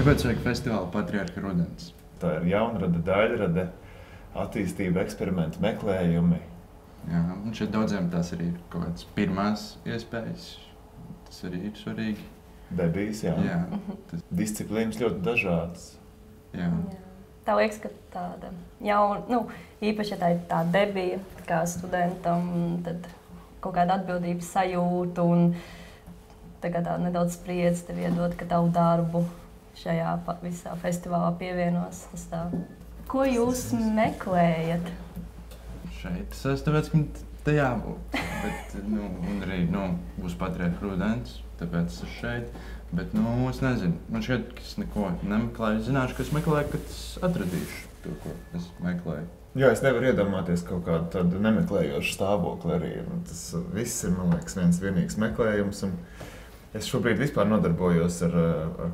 Kāpēc vajag festivālu Patriarha rudens? Tā ir jaunrada, daļrada, attīstība, eksperimenti, meklējumi. Jā, un šeit daudziem tās arī ir kaut kādas pirmās iespējas. Tas arī ir svarīgi. Debijas, jā. Disciplīnas ļoti dažādas. Jā. Tā liekas, ka tāda jauna, īpaši, ja tā ir tā debija, kā studentam, tad kaut kāda atbildības sajūta un tagad tā nedaudz spriedzi tev iedod, ka tavu darbu šajā visā festivālā pievienos. Ko jūs meklējat? Šeit tas esmu tāpēc, ka te jābūt. Bet, un arī būs Patriarha rudens, tāpēc es esmu šeit. Bet, es nezinu. Man šķiet, ka es neko nemeklēju. Es zināšu, ka es meklēju, kad es atradīšu to, ko es meklēju. Jā, es nevaru iedomāties kaut kādu tādu nemeklējošu stāvokli arī. Tas viss ir, man liekas, viens vienīgs meklējums. Un es šobrīd vispār nodarbojos ar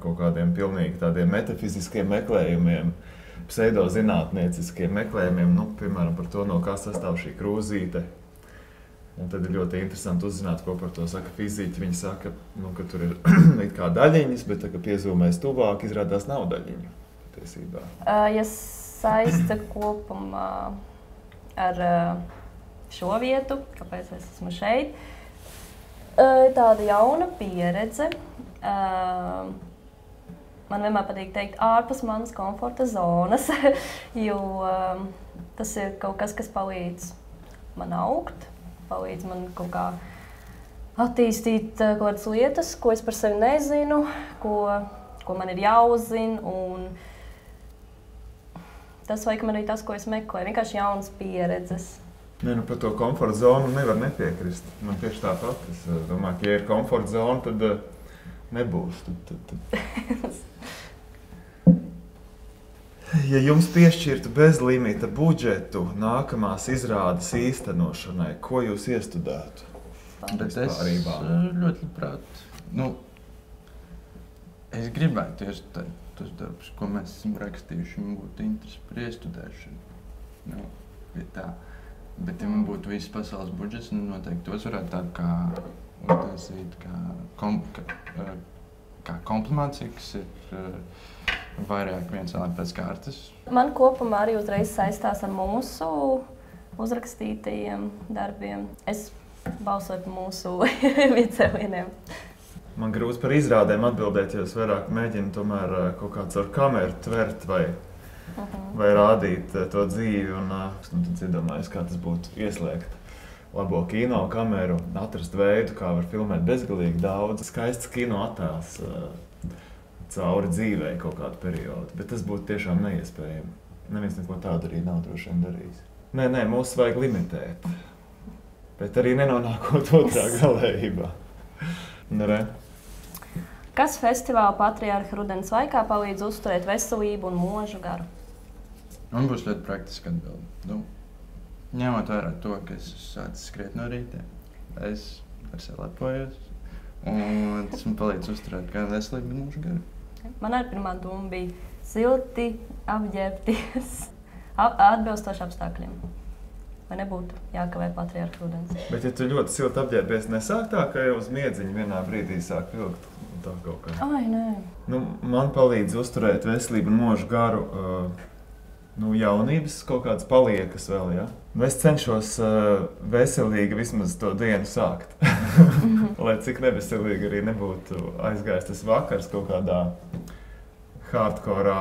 kaut kādiem pilnīgi tādiem metafiziskiem meklējumiem, pseidozinātnieciskiem meklējumiem, piemēram, par to, no kā sastāv šī krūzīte. Un tad ir ļoti interesanti uzzināt, ko par to saka fiziķi. Viņi saka, ka tur ir it kā daļiņas, bet tā, ka piezūmēs tuvāk, izrādās nav daļiņu patiesībā. Ja saista kopumā ar šo vietu, kāpēc es esmu šeit, tāda jauna pieredze. Man vienmēr patīk teikt ārpus manas komforta zonas, jo tas ir kaut kas, kas palīdz man augt, palīdz man kaut kā attīstīt kaut kādas lietas, ko es par sevi nezinu, ko man ir jāuzzina. Un tas laikam arī tas, ko es meklēju, vienkārši jaunas pieredzes. Par to komforta zonu nevar nepiekrist. Man tieši tāpat. Es domāju, ka ja ir komforta zona, tad nebūs. Ja jums piešķirtu bezlimita budžetu nākamās izrādes īstenošanai, ko jūs iestudētu? Bet es ļoti labprāt. Es gribētu iestudēt tos darbus, ko mēs esam rakstījuši. Man būtu interesi par iestudēšanu. Bet, ja man būtu viss pasaules budžets, noteikti tos varētu tādu kā uztaisīt kā komplimācija, kas ir vairāk viens pēc kārtas. Man kopumā arī uzreiz saistās ar mūsu uzrakstītajiem darbiem. Es balsoju par mūsu viedcēlieniem. Man grūti par izrādēm atbildēt, jo es vairāk mēģinu tomēr kaut kā caur kameru tvert vai rādīt to dzīvi. Tad iedomājos, kā tas būtu ieslēgt labo kino kameru, atrast veidu, kā var filmēt bezgalīgi daudz skaists kino attēls cauri dzīvei kaut kādu periodu. Bet tas būtu tiešām neiespējami. Neviens neko tādu arī nav droši vien darījis. Nē, mūs vajag limitēt. Bet arī nenonākot otrā galējībā. Kas festivāla Patriarha rudens laikā palīdz uzturēt veselību un mūžu garu? Man būs ļoti praktiski atbildi. Ņemot vērā to, ka es sācis skriet no rīta, es ar sevi lepojos. Un tas man palīdz uzturēt gan veselību, gan mūžu garu. Man arī pirmā doma bija silti apģērbties atbilstoši apstākļiem. Vai nebūtu jākavē Patriarha rudens? Bet ja tu ļoti silti apģērbies, nesāk tā, ka jau uz miedziņu vienā brīdī sāk vilkt tā kaut kā? Ai, nē. Man palīdz uzturēt veselību un mūžu garu jaunības kaut kādas paliekas vēl, ja? Es cenšos veselīgi vismaz to dienu sākt. Lai cik neveselīgi arī nebūtu aizgājis tas vakars kaut kādā hardkorā,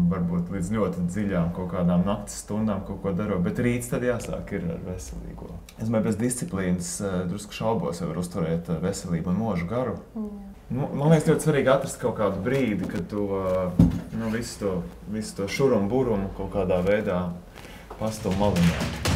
varbūt līdz ļoti dziļām kaut kādām naktas stundām kaut ko darot, bet rīts tad jāsāk ir ar veselīgo. Es domāju, bez disciplīnas drusku šaubos jau var uzturēt veselību un mūžu garu. Man liekas ļoti svarīgi atrast kaut kādu brīdi, kad tu visu to šurumu burumu kaut kādā veidā pastum maliņā.